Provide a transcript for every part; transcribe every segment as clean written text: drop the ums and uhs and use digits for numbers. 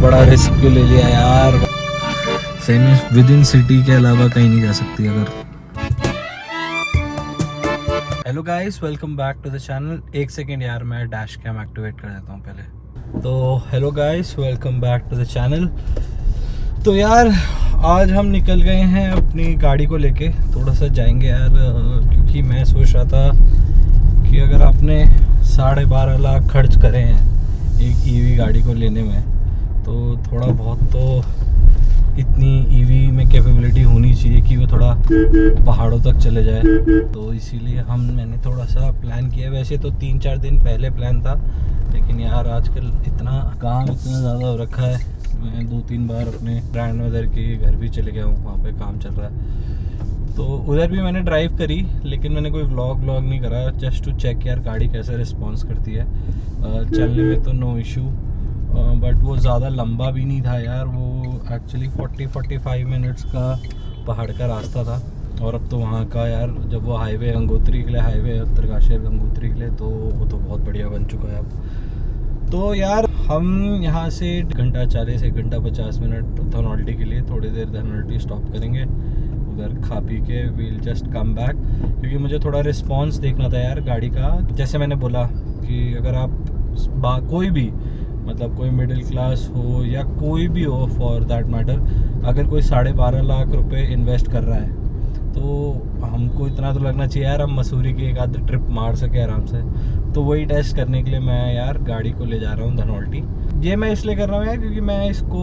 बड़ा रिस्क क्यों ले लिया यार। सही में विद इन सिटी के अलावा कहीं नहीं जा सकती अगर। Hello guys, welcome back to the channel. एक सेकेंड यार, मैं डैश कैम एक्टिवेट कर देता हूँ पहले। तो hello guys, welcome back to the channel. तो यार आज हम निकल गए हैं अपनी गाड़ी को लेके, थोड़ा सा जाएंगे यार, क्योंकि मैं सोच रहा था कि अगर आपने 12.5 लाख खर्च करे हैं एक ईवी गाड़ी को लेने में, तो थोड़ा बहुत तो इतनी ईवी में कैपेबिलिटी होनी चाहिए कि वो थोड़ा पहाड़ों तक चले जाए। तो इसीलिए मैंने थोड़ा सा प्लान किया। वैसे तो 3-4 दिन पहले प्लान था, लेकिन यार आजकल इतना काम इतना ज़्यादा हो रखा है। मैं 2-3 बार अपने ग्रैंड मदर के घर भी चले गया हूँ, वहाँ पे काम चल रहा है। तो उधर भी मैंने ड्राइव करी, लेकिन मैंने कोई व्लॉग नहीं करा, जस्ट टू चेक यार गाड़ी कैसे रिस्पॉन्स करती है। चलने में तो नो इशू, बट वो ज़्यादा लंबा भी नहीं था यार। वो एक्चुअली 40-45 मिनट्स का पहाड़ का रास्ता था। और अब तो वहाँ का यार, जब वो हाईवे गंगोत्री के लिए, हाईवे उत्तरकाशी गंगोत्री के लिए, तो वो तो बहुत बढ़िया बन चुका है अब। तो यार हम यहाँ से 1:40 1:50 धनौल्टी के लिए थोड़ी देर धनौल्टी स्टॉप करेंगे, उधर खा पी के वील जस्ट कम बैक, क्योंकि मुझे थोड़ा रिस्पॉन्स देखना था यार गाड़ी का। जैसे मैंने बोला कि अगर आप कोई भी, मतलब कोई मिडिल क्लास हो या कोई भी हो फॉर दैट मैटर, अगर कोई 12.5 लाख रुपए इन्वेस्ट कर रहा है, तो हमको इतना तो लगना चाहिए यार हम मसूरी की एक आध ट्रिप मार सके आराम से। तो वही टेस्ट करने के लिए मैं यार गाड़ी को ले जा रहा हूँ धनौल्टी। ये मैं इसलिए कर रहा हूँ यार क्योंकि मैं इसको,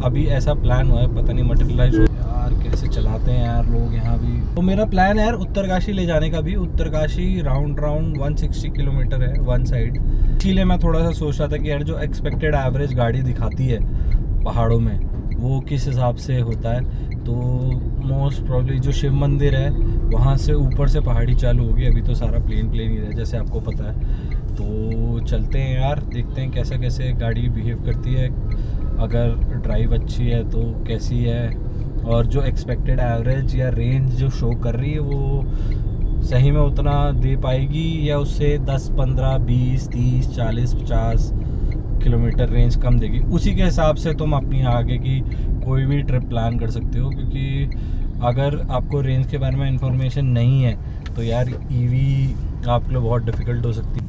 अभी ऐसा प्लान हुआ है, पता नहीं मटेरियलाइज हो यार कैसे चलाते हैं यार लोग यहाँ भी। तो मेरा प्लान है यार उत्तरकाशी ले जाने का भी। उत्तरकाशी राउंड 160 किलोमीटर है वन साइड। इसीलिए मैं थोड़ा सा सोच रहा था कि यार जो एक्सपेक्टेड एवरेज गाड़ी दिखाती है पहाड़ों में, वो किस हिसाब से होता है। तो मोस्ट प्रॉब्ली जो शिव मंदिर है वहाँ से ऊपर से पहाड़ी चालू होगी। अभी तो सारा प्लेन ही है जैसे आपको पता है। तो चलते हैं यार, देखते हैं कैसे गाड़ी बिहेव करती है, अगर ड्राइव अच्छी है तो कैसी है, और जो एक्सपेक्टेड एवरेज या रेंज जो शो कर रही है वो सही में उतना दे पाएगी या उससे 10, 15, 20, 30, 40, 50 किलोमीटर रेंज कम देगी। उसी के हिसाब से तुम अपनी आगे की कोई भी ट्रिप प्लान कर सकते हो, क्योंकि अगर आपको रेंज के बारे में इंफॉर्मेशन नहीं है तो यार ईवी आपके लिए बहुत डिफ़िकल्ट हो सकती है।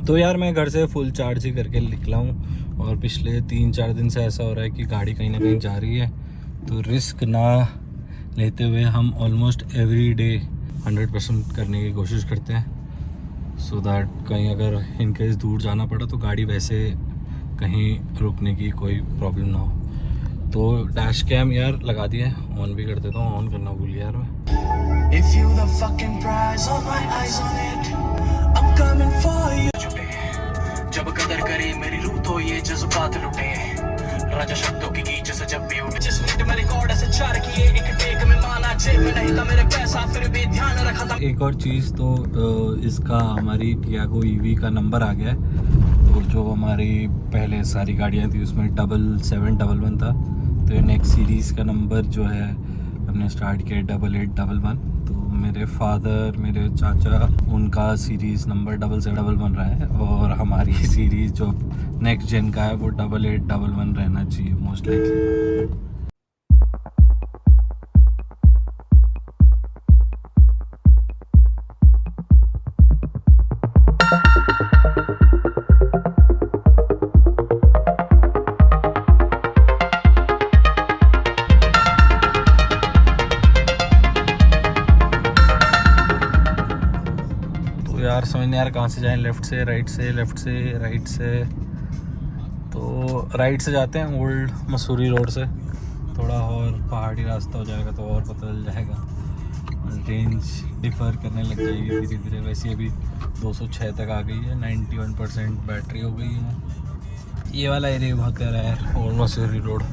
तो यार मैं घर से फुल चार्ज ही करके निकला हूँ, और पिछले 3-4 दिन से ऐसा हो रहा है कि गाड़ी कहीं ना कहीं जा रही है, तो रिस्क ना लेते हुए हम ऑलमोस्ट एवरी डे 100% करने की कोशिश करते हैं, सो दैट कहीं अगर इनकेस दूर जाना पड़ा तो गाड़ी वैसे कहीं रुकने की कोई प्रॉब्लम ना हो। तो डैश कैम यार लगा दिया है, ऑन भी कर देता हूँ, ऑन करना भूल गया यार मैं। If you the fucking prize, all my eyes on it, I'm coming for you। जब कदर करे मेरी रूह तो ये जज्बात लुटे, राजा शब्दों की गीत से जब भी उठे, जिस मिनट में रिकॉर्ड से 4 किए एक टेक में माना, जेब में नहीं था मेरे पैसा फिर भी ध्यान रखा था। एक और चीज़ तो इसका हमारी टियागो ईवी का नंबर आ गया है। तो जो हमारी पहले सारी गाड़ियाँ थी उसमें 7711 था, तो ये नेक्स्ट सीरीज़ का नंबर जो है हमने स्टार्ट किया 8811। तो मेरे फादर, मेरे चाचा, उनका सीरीज़ नंबर 7711 रहा है, और हमारी सीरीज़ जो नेक्स्ट जेन का है वो 8811 रहना चाहिए मोस्ट लाइकली। यार समझ नहीं यार कहाँ से जाएं, लेफ़्ट से राइट से, लेफ़्ट से राइट से। तो राइट से जाते हैं ओल्ड मसूरी रोड से, थोड़ा और पहाड़ी रास्ता हो जाएगा तो और पता चल जाएगा, रेंज डिफ़र करने लग जाएगी धीरे धीरे। वैसे अभी 206 तक आ गई है, 91% बैटरी हो गई है। ये वाला एरिया बहुत प्यारा है यार, ओल्ड मसूरी रोड।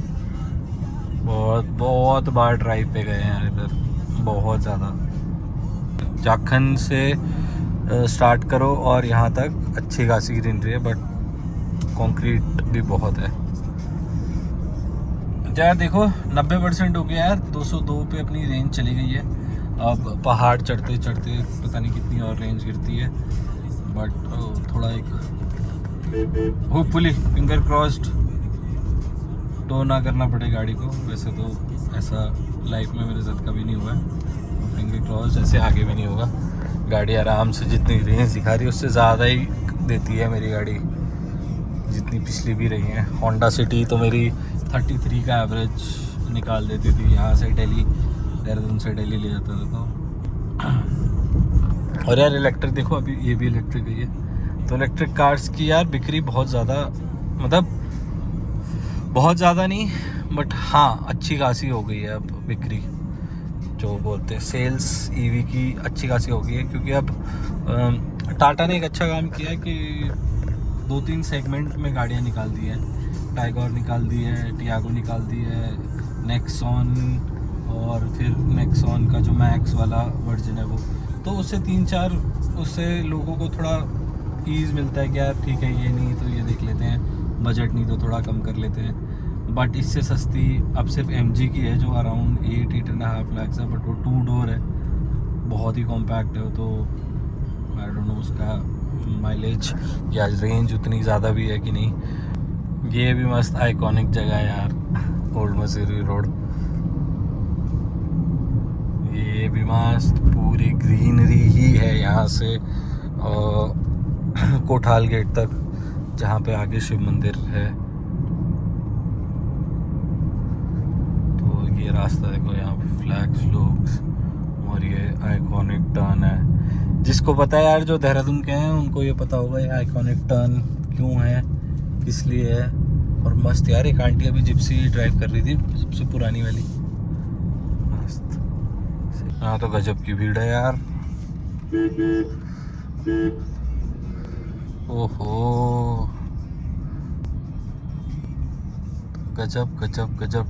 बहुत बार ड्राइव पे गए हैं यार इधर, बहुत ज़्यादा। जाखन से स्टार्ट करो और यहाँ तक अच्छी खासी ग्रीनरी है, बट कंक्रीट भी बहुत है यार। देखो 90% हो गया यार, 202 पे अपनी रेंज चली गई है। अब पहाड़ चढ़ते चढ़ते पता नहीं कितनी और रेंज गिरती है, बट थोड़ा एक होपफुली फिंगर क्रॉस्ड टो ना करना पड़े गाड़ी को। वैसे तो ऐसा लाइफ में मेरे साथ कभी नहीं हुआ है, फिंगर क्रॉस्ड ऐसे आगे भी नहीं होगा। गाड़ी आराम से जितनी रेंज दिखा रही है उससे ज़्यादा ही देती है मेरी गाड़ी, जितनी पिछली भी रही है। होंडा सिटी तो मेरी 33 का एवरेज निकाल देती थी, यहाँ से दिल्ली, देहरादून से दिल्ली ले जाता था। तो और यार इलेक्ट्रिक देखो, अभी ये भी इलेक्ट्रिक ही है। तो इलेक्ट्रिक कार्स की यार बिक्री बहुत ज़्यादा, मतलब बहुत ज़्यादा नहीं बट हाँ अच्छी खासी हो गई है अब बिक्री, जो बोलते हैं सेल्स ईवी की अच्छी खासी हो गई है। क्योंकि अब टाटा ने एक अच्छा काम किया है कि 2-3 सेगमेंट में गाड़ियाँ निकाल दी हैं। टाइगर निकाल दी है, टियागो निकाल दी है, नेक्सॉन, और फिर नेक्सॉन का जो मैक्स वाला वर्जन है वो, तो उससे 3-4 उससे लोगों को थोड़ा ईज़ मिलता है कि यार ठीक है ये नहीं तो ये देख लेते हैं, बजट नहीं तो थोड़ा कम कर लेते हैं। बट इससे सस्ती अब सिर्फ MG की है जो अराउंड 8.5 लाख है, बट वो 2 डोर है, बहुत ही कॉम्पैक्ट है। तो आई डोंट नो उसका माइलेज या रेंज उतनी ज़्यादा भी है कि नहीं। ये भी मस्त आइकॉनिक जगह है यार, ओल्ड मसूरी रोड। ये भी मस्त पूरी ग्रीनरी ही है यहाँ से कोठाल गेट तक, जहाँ पे आगे शिव मंदिर है। तो ये रास्ता देखो, यहाँ पे फ्लैग्स लोग, और ये आइकॉनिक टर्न है। जिसको पता है यार, जो देहरादून के हैं उनको ये पता होगा ये आइकॉनिक टर्न क्यों है, किस लिए है। और मस्त यार, एक आंटी अभी जिप्सी ड्राइव कर रही थी, सबसे पुरानी वाली, मस्त। यहाँ तो गजब की भीड़ है यार, ओहो गजब गजब गजब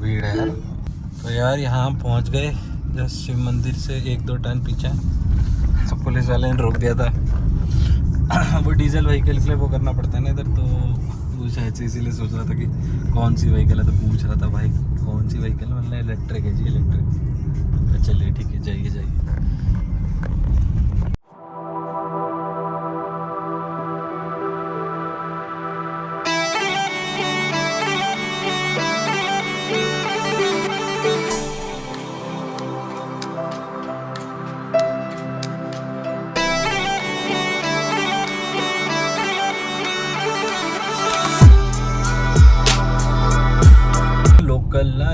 भीड़ है यार। तो यार यहाँ पहुँच गए जस्ट शिव मंदिर से 1-2 टर्न पीछे, तो पुलिस वाले ने रोक दिया था। वो डीजल व्हीकल के लिए वो करना पड़ता है ना इधर, तो वो शायद से इसीलिए सोच रहा था कि कौन सी व्हीकल है, तो पूछ रहा था भाई कौन सी व्हीकल है, मतलब इलेक्ट्रिक है जी इलेक्ट्रिक। तो चलिए ठीक है, जाइए जाइए।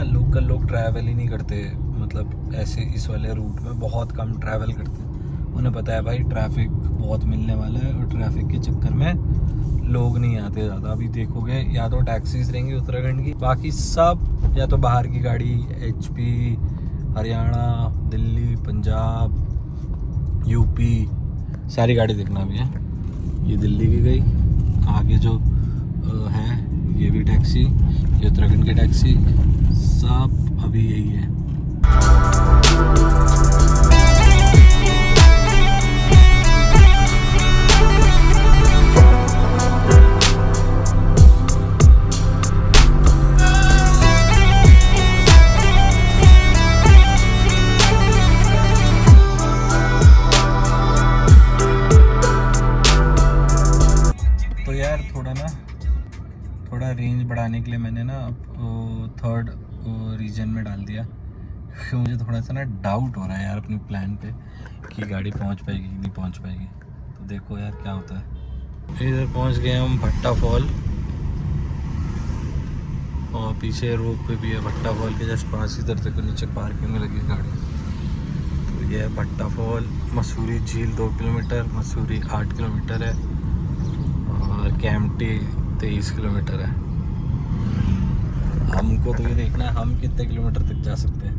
लोकल लोग ट्रैवल ही नहीं करते, मतलब ऐसे इस वाले रूट में बहुत कम ट्रैवल करते हैं। उन्हें पता है भाई ट्रैफिक बहुत मिलने वाला है, और ट्रैफिक के चक्कर में लोग नहीं आते ज़्यादा। अभी देखोगे या तो टैक्सीज रहेंगी उत्तराखंड की, बाकी सब या तो बाहर की गाड़ी, HP, हरियाणा, दिल्ली, पंजाब, UP, सारी गाड़ी देखना भी है। ये दिल्ली की गई, आगे जो है ये भी टैक्सी, ये उत्तराखंड की टैक्सी, सब अभी यही है। तो यार थोड़ा रेंज बढ़ाने के लिए मैंने ना 3rd रीजन में डाल दिया, क्योंकि मुझे थोड़ा सा ना डाउट हो रहा है यार अपनी प्लान पे कि गाड़ी पहुंच पाएगी कि नहीं पहुंच पाएगी। तो देखो यार क्या होता है। इधर पहुंच गए हम भट्टा फॉल, और पीछे रोड पे भी है भट्टा फॉल के जस्ट पास। इधर देखो नीचे पार्किंग में लगी गाड़ी। तो ये है भट्टा फॉल। मसूरी झील 2 किलोमीटर, मसूरी 8 किलोमीटर है, और कैंपटी 23 किलोमीटर है। हमको तो ये देखना है हम कितने किलोमीटर तक जा सकते हैं।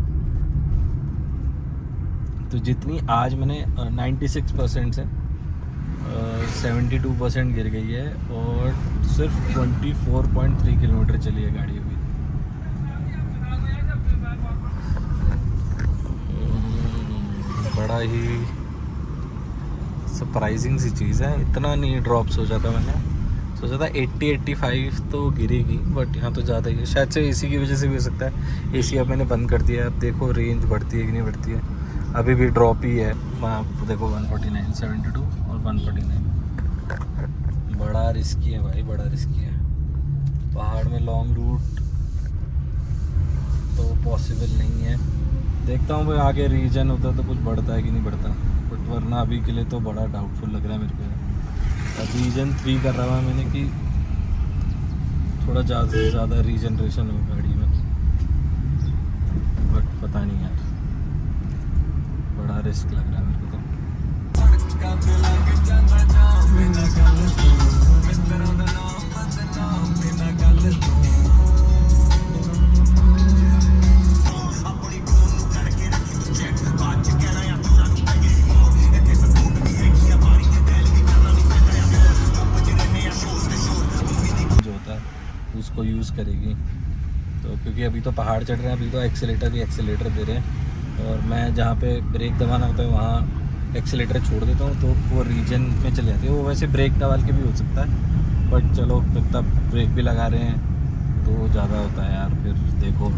तो जितनी आज मैंने 96% से 72% गिर गई है, और सिर्फ 24.3 किलोमीटर चली है गाड़ी अभी। बड़ा ही सरप्राइजिंग सी चीज़ है, इतना नहीं ड्रॉप सोचा था मैंने। सोचा था 80-85 तो गिरेगी, बट यहाँ तो ज़्यादा ही है। शायद से AC की वजह से भी हो सकता है। AC अब मैंने बंद कर दिया है। अब देखो रेंज बढ़ती है कि नहीं बढ़ती है। अभी भी ड्रॉप ही है। वहाँ देखो 149, 72 और 149। बड़ा रिस्की है भाई, बड़ा रिस्की है। पहाड़ में लॉन्ग रूट तो पॉसिबल नहीं है। देखता हूँ भाई आगे रीजन होता तो कुछ बढ़ता है कि नहीं बढ़ता, बट वरना अभी के लिए तो बड़ा डाउटफुल लग रहा है मेरे को। अब रीजन 3 कर रहा है मैंने कि थोड़ा ज़्यादा से ज़्यादा रीजनरेशन हो गाड़ी में, बट पता नहीं यार, बड़ा रिस्क लग रहा है मेरे को तो। जो होता है उसको यूज़ करेगी तो, क्योंकि अभी तो पहाड़ चढ़ रहे हैं, अभी तो एक्सीलेटर ही एक्सीलेटर दे रहे हैं, और मैं जहाँ पे ब्रेक दबाना होता है वहाँ एक्सीलेटर छोड़ देता हूँ तो वो रीजन में चले जाती है। वो वैसे ब्रेक दबाल के भी हो सकता है, बट चलो इतना ब्रेक भी लगा रहे हैं तो ज़्यादा होता है यार। फिर देखो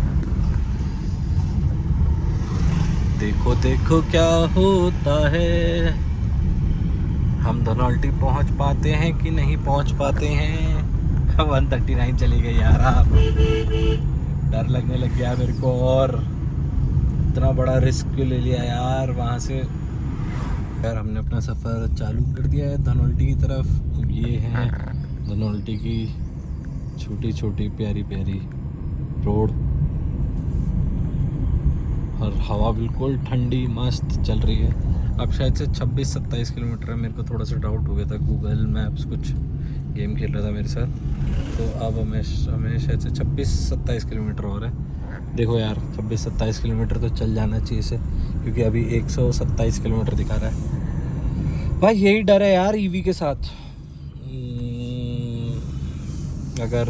देखो देखो क्या होता है, हम धनौल्टी पहुँच पाते हैं कि नहीं पहुँच पाते हैं। 139 चली गई यार, आप डर लगने लग गया मेरे को, और इतना बड़ा रिस्क क्यों ले लिया यार वहाँ से। यार हमने अपना सफ़र चालू कर दिया है धनौल्टी की तरफ। ये है धनौल्टी की छोटी छोटी प्यारी प्यारी रोड, और हवा बिल्कुल ठंडी मस्त चल रही है। अब शायद से 26-27 किलोमीटर है। मेरे को थोड़ा सा डाउट हो गया था, गूगल मैप्स कुछ गेम खेल रहा था मेरे साथ, तो अब हमें शायद से 26-27 किलोमीटर और है। देखो यार 26-27 किलोमीटर तो चल जाना चाहिए से, क्योंकि अभी 127 किलोमीटर दिखा रहा है। भाई यही डर है यार ईवी के साथ, अगर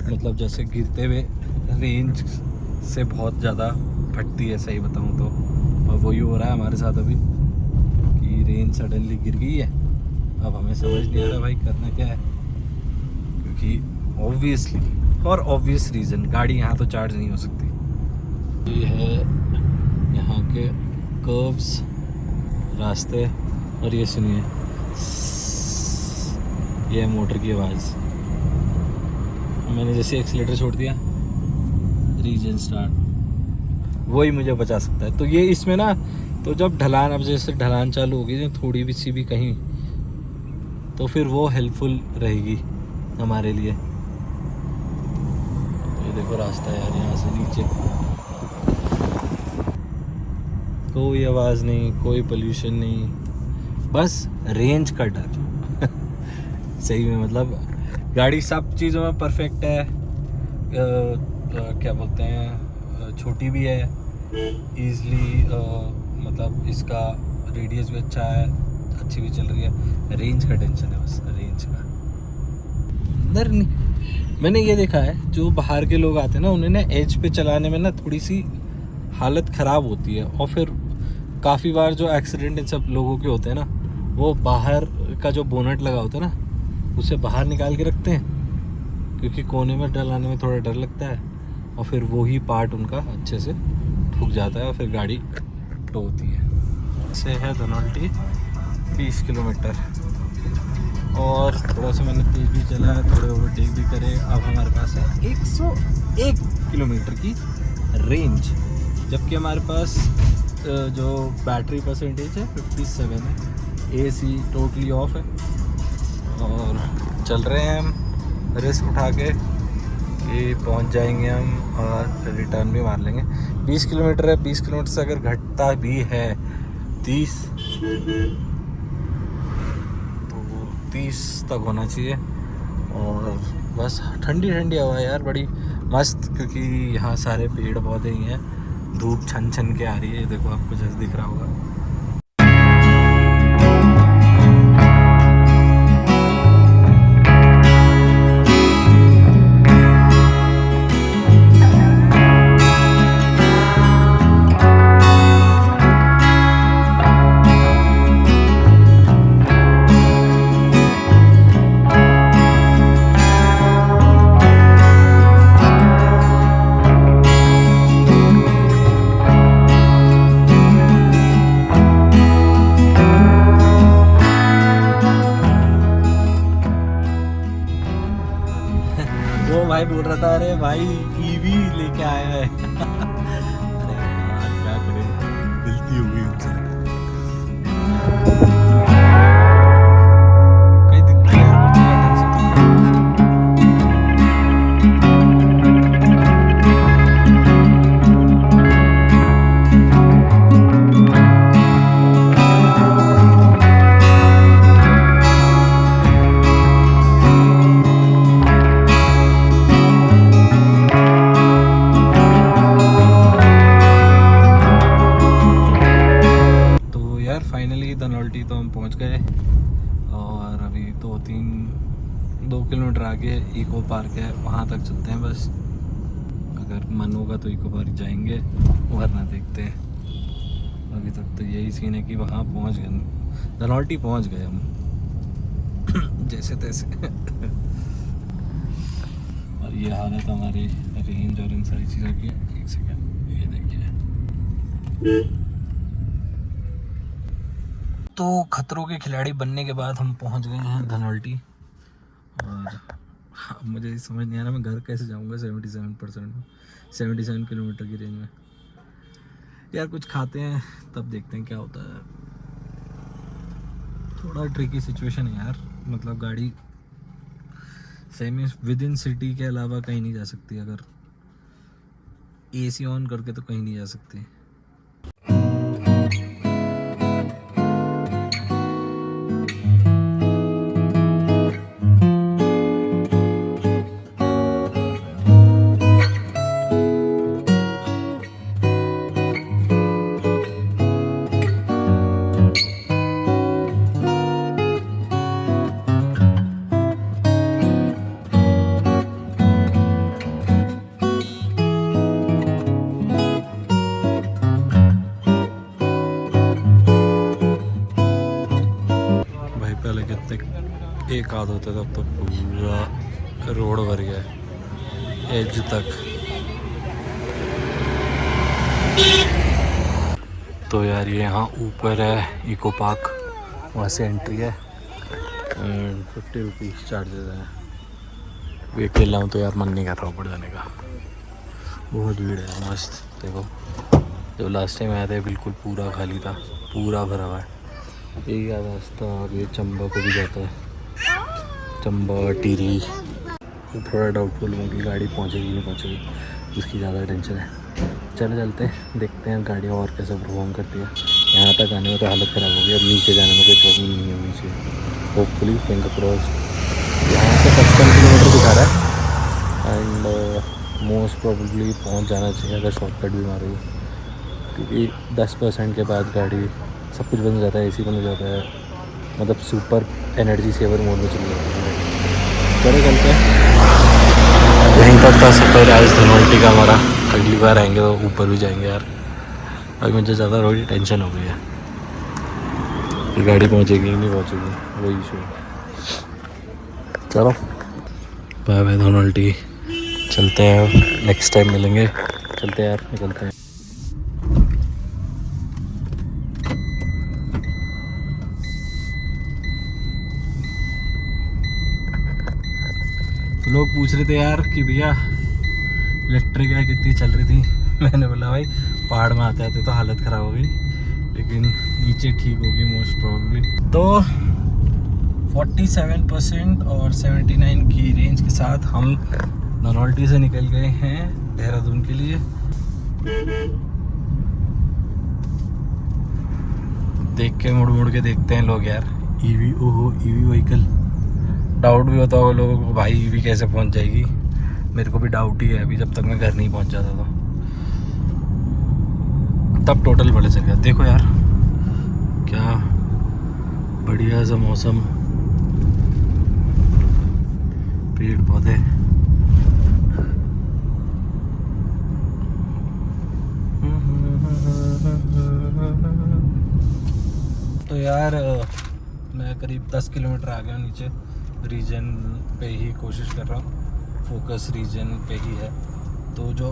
मतलब जैसे गिरते हुए रेंज से बहुत ज़्यादा फटती है, सही बताऊँ तो, और वही हो रहा है हमारे साथ अभी कि रेंज सडनली गिर गई है। अब हमें समझ नहीं आ रहा भाई करना क्या है, क्योंकि ऑब्वियसली फॉर ऑब्वियस रीज़न गाड़ी यहाँ तो चार्ज नहीं हो सकती। ये है यहाँ के कर्व्स रास्ते, और ये सुनिए ये है मोटर की आवाज़। मैंने जैसे एक्सीलेटर छोड़ दिया, रीजन स्टार्ट, वही मुझे बचा सकता है। तो ये इसमें ना, तो जब ढलान, अब जैसे ढलान चालू होगी थोड़ी भी सी भी कहीं, तो फिर वो हेल्पफुल रहेगी हमारे लिए। तो ये देखो रास्ता है यार, यहाँ से नीचे कोई आवाज़ नहीं, कोई पोल्यूशन नहीं, बस रेंज का डर। सही में मतलब गाड़ी सब चीज़ों में परफेक्ट है, क्या बोलते हैं, छोटी भी है ईज़िली, मतलब इसका रेडियस भी अच्छा है, अच्छी भी चल रही है। रेंज का टेंशन है बस, रेंज का अंदर नहीं। मैंने ये देखा है जो बाहर के लोग आते हैं ना, उन्हें ना एज पे चलाने में ना थोड़ी सी हालत ख़राब होती है, और फिर काफ़ी बार जो एक्सीडेंट इन सब लोगों के होते हैं ना, वो बाहर का जो बोनट लगा होता है ना, उसे बाहर निकाल के रखते हैं, क्योंकि कोने में डलाने में थोड़ा डर लगता है, और फिर वही पार्ट उनका अच्छे से ठुक जाता है और फिर गाड़ी टो होती है। से है धनौल्टी 20 किलोमीटर, और थोड़ा सा मैंने तेज भी चला है, थोड़े ओवरटेक भी करे। अब हमारे पास है 101 किलोमीटर की रेंज, जबकि हमारे पास जो बैटरी परसेंटेज है 57 है, एसी टोटली ऑफ है, और चल रहे हैं हम रिस्क उठा के कि पहुंच जाएंगे हम, और रिटर्न भी मार लेंगे। 20 किलोमीटर है, 20 किलोमीटर से अगर घटता भी है 30, तो 30 तक होना चाहिए। और बस ठंडी ठंडी हवा यार बड़ी मस्त, क्योंकि यहाँ सारे पेड़ पौधे ही हैं, धूप छन छन के आ रही है, देखो आपको जैसे दिख रहा होगा। भाई बोल रहा था अरे भाई ईवी लेके आया है। अरे यार क्या करें, गलती हो गई उनसे। कहीं दिखता है यार मुझे ढंग से फाइनली धनौल्टी तो हम पहुंच गए और अभी 2 किलोमीटर आगे इको पार्क है, वहाँ तक चलते हैं बस। अगर मन होगा तो इको पार्क जाएंगे, वरना देखते हैं। अभी तक तो यही सीन है कि वहाँ पहुँच गए, धनौल्टी पहुँच गए हम जैसे तैसे। और ये हालत हमारी रेंज और इन सारी चीज़ों की। एक सेकेंड, ये देखिए। तो खतरों के खिलाड़ी बनने के बाद हम पहुंच गए हैं धनौल्टी। और अब मुझे समझ नहीं आ रहा मैं घर कैसे जाऊंगा 77 किलोमीटर की रेंज में। यार कुछ खाते हैं तब देखते हैं क्या होता है। थोड़ा ट्रिकी सिचुएशन है यार, मतलब गाड़ी सही में विद इन सिटी के अलावा कहीं नहीं जा सकती। अगर एसी ऑन करके तो कहीं नहीं जा सकती। एक आध होता तब तो पूरा रोड भर गया है एज तक। तो यार ये यहाँ ऊपर है इको पार्क, वहाँ से एंट्री है एंड 50 रुपीज़ चार्जेस हैं। ये अकेला हूँ तो यार मन नहीं कर रहा ऊपर जाने का, बहुत भीड़ है। मस्त देखो, जब लास्ट टाइम आया था बिल्कुल पूरा खाली था, पूरा भरा हुआ है। यही रास्ता आगे चंबा को भी जाता है, चंबा टिहरी। थोड़ा डाउटफुल हूँ कि गाड़ी पहुँचेगी नहीं पहुँचेगी, उसकी ज़्यादा टेंशन है। चलते हैं, देखते हैं गाड़ी और कैसे परफॉर्म करती है। यहाँ तक आने में तो हालत ख़राब हो गई, अब नीचे जाने में कोई प्रॉब्लम नहीं होनी चाहिए। Hopefully finger cross. यहाँ से 55 किलोमीटर दिखा रहा है एंड मोस्ट प्रॉब्ली पहुँच जाना चाहिए अगर शॉर्टकट भी मारोगे, क्योंकि 10% के बाद गाड़ी सब कुछ बंद हो जाता है, एसी बंद हो जाता है, मतलब सुपर एनर्जी सेवर मोड में चली जाती है। चलो चलते हैं। यहीं तक था सफ़र आज धनौल्टी का हमारा। अगली बार आएंगे तो ऊपर भी जाएंगे यार। अभी मुझे ज़्यादा थोड़ी टेंशन हो गई है कि गाड़ी पहुँचेगी नहीं पहुँचेगी, वही इशू है। चलो बाय बाय धनौल्टी, चलते हैं, नेक्स्ट टाइम मिलेंगे। चलते हैं यार, निकलते हैं। लोग पूछ रहे थे यार कि भैया इलेक्ट्रिक है कितनी चल रही थी। मैंने बोला भाई पहाड़ में आते आते तो हालत ख़राब हो गई, लेकिन नीचे ठीक होगी मोस्ट प्रोबेबली। तो 47% और 79 की रेंज के साथ हम धनौल्टी से निकल गए हैं देहरादून के लिए। देख के मुड़ के देखते हैं लोग यार, ईवी ओहो ईवी व्हीकल। डाउट भी होता होगा लोगों को भाई ईवी कैसे पहुंच जाएगी, मेरे को भी डाउट ही है अभी, जब तक मैं घर नहीं पहुंच जाता तो तब टोटल पता चल गया। देखो यार क्या बढ़िया सा मौसम, पेड़ पौधे। तो यार मैं करीब 10 किलोमीटर आ गया नीचे, रीजन पे ही कोशिश कर रहा हूँ, फोकस रीजन पे ही है। तो जो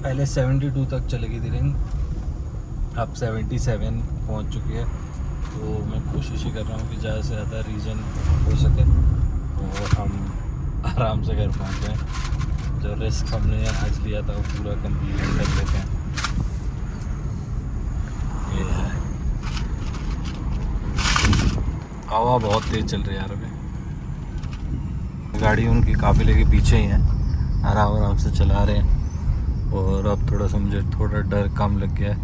पहले 72 तक चलेगी थी रेंज, अब 77 पहुँच चुकी है। तो मैं कोशिश ही कर रहा हूँ कि ज़्यादा से ज़्यादा रीजन हो सके तो हम आराम से घर पहुंच गए। जो रिस्क हमने आज लिया था वो पूरा कंप्लीट कर लेते हैं। ये है, हवा बहुत तेज चल रही है यार। अभी गाड़ी उनकी काफिले के पीछे ही है, आराम आराम से चला रहे हैं। और अब थोड़ा सा मुझे थोड़ा डर कम लग गया है,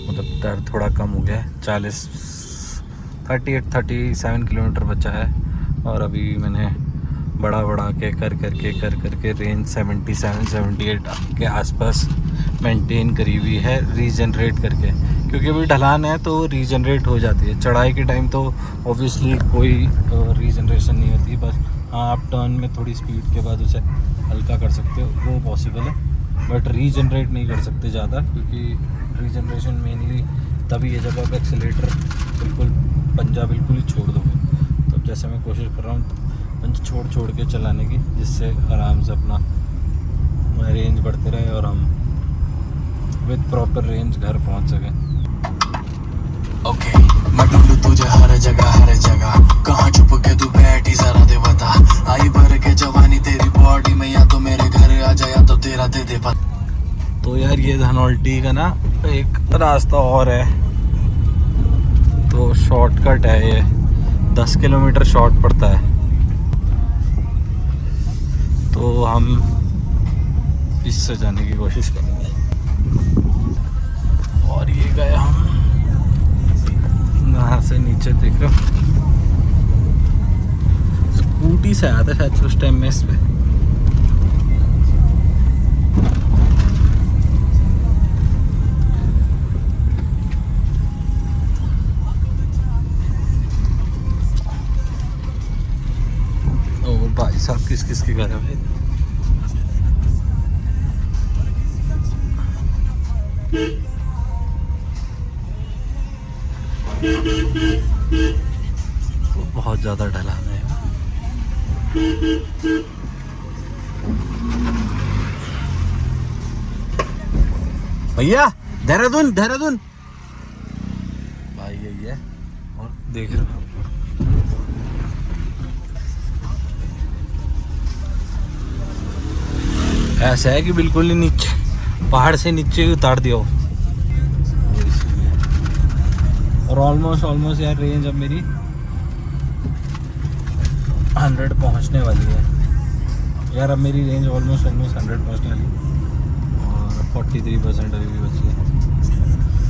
मतलब डर थोड़ा कम हो गया है। 37 किलोमीटर बचा है और अभी मैंने बढ़ा के कर करके रेंज 77-78 के आसपास मेंटेन करी हुई है, रीजनरेट करके। क्योंकि अभी ढलान है तो रीजनरेट हो जाती है। चढ़ाई के टाइम तो ऑब्वियसली कोई रीजनरेशन नहीं होती, बस हाँ आप टर्न में थोड़ी स्पीड के बाद उसे हल्का कर सकते हो, वो पॉसिबल है। बट रीजनरेट नहीं कर सकते ज़्यादा, क्योंकि रीजनरेशन मेनली तभी है जब आप एक्सीलेटर पंजा बिल्कुल ही छोड़ दोगे। तो जैसे मैं कोशिश कर रहा हूँ पंच छोड़ के चलाने की, जिससे आराम से अपना रेंज बढ़ते रहे और हम विद प्रॉपर रेंज घर पहुँच सकें। ओके मैं ढूंढूं तुझे हर जगह, कहाँ छुप के तू बैठी जरा दे बता। आई भर के जवानी तेरी बॉडी में, या तो मेरे घर आ जा या तो तेरा दे दे पता। तो यार ये धनौल्टी का ना एक रास्ता और है, तो शॉर्टकट है ये, 10 किलोमीटर शॉर्ट पड़ता है। तो हम इससे जाने की कोशिश करेंगे। और ये गए हम यहाँ से नीचे, देख रहे हो स्कूटी से आया था शायद उस टाइम में इस पे। ओ भाई साहब किस के घर है भाई? तो बहुत ज़्यादा ढलान है। भैया देहरादून भाई यही है। और देख रहे हो ऐसा है कि बिल्कुल ही नीचे, पहाड़ से नीचे उतार दिया हो। और ऑलमोस्ट यार रेंज अब मेरी 100 पहुंचने वाली है यार। अब मेरी रेंज ऑलमोस्ट 100 पहुंचने वाली और 43% अभी भी बची है।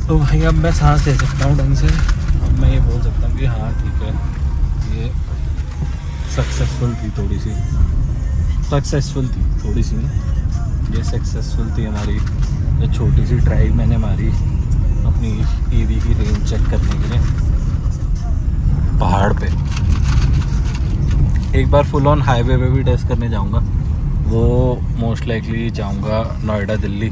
तो भाई अब मैं सांस ले सकता हूँ ढंग से। अब मैं ये बोल सकता हूँ कि हाँ ठीक है, ये सक्सेसफुल थी थोड़ी सी ये सक्सेसफुल थी हमारी ये छोटी सी ड्राइव मैंने मारी अपनी ईवी की रेंज चेक करने के लिए पहाड़ पे। एक बार फुल ऑन हाईवे पे भी टेस्ट करने जाऊंगा, वो मोस्ट लाइकली जाऊंगा नोएडा दिल्ली।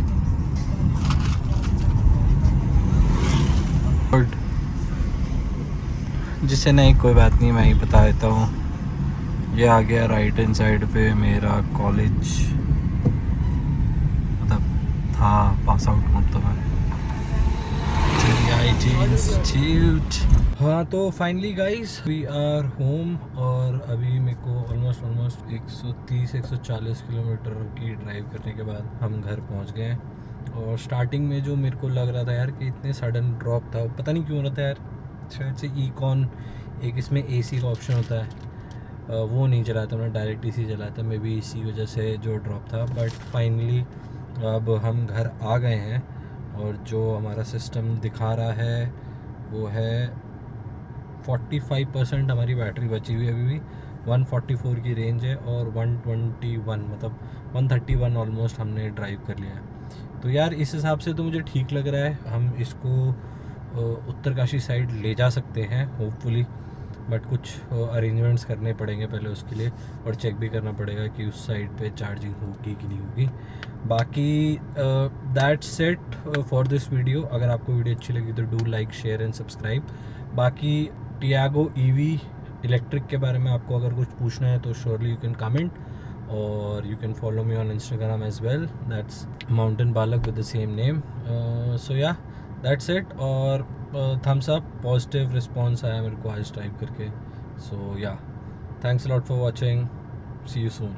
जिसे नहीं कोई बात नहीं, मैं ही बता देता हूँ। ये आ गया राइट हैंड साइड पे मेरा कॉलेज, मतलब था पास आउट हूँ तो मैं इंस्टीट्यूट। हाँ तो finally guys we are home और अभी मेरे को ऑलमोस्ट 130-140 किलोमीटर की ड्राइव करने के बाद हम घर पहुंच गए हैं। और स्टार्टिंग में जो मेरे को लग रहा था यार कि इतने सडन ड्रॉप था, पता नहीं क्यों रहा था यार। शायद से इकॉन एक इसमें एसी का ऑप्शन होता है, वो नहीं चलाया था, मैं डायरेक्ट एसी चलाया था, मे बी इसी वजह से जो ड्रॉप था। बट फाइनली अब हम घर आ गए हैं और जो हमारा सिस्टम दिखा रहा है वो है 45% हमारी बैटरी बची हुई है अभी भी। 144 की रेंज है और 121 मतलब 131 ऑलमोस्ट हमने ड्राइव कर लिया है। तो यार इस हिसाब से तो मुझे ठीक लग रहा है। हम इसको उत्तरकाशी साइड ले जा सकते हैं होपफुली, बट कुछ अरेंजमेंट्स करने पड़ेंगे पहले उसके लिए, और चेक भी करना पड़ेगा कि उस साइड पे चार्जिंग होगी कि नहीं होगी। बाकी that's it for this video. अगर आपको वीडियो अच्छी लगी तो do like share and subscribe. बाकी टियागो ईवी इलेक्ट्रिक के बारे में आपको अगर कुछ पूछना है तो श्योरली यू कैन कमेंट, और you can follow me on Instagram as well, that's mountain balak with the same name. So yeah, that's it. और thumbs up, positive response आया मेरे को आज टाइप करके. So yeah, thanks a lot for watching. See you soon.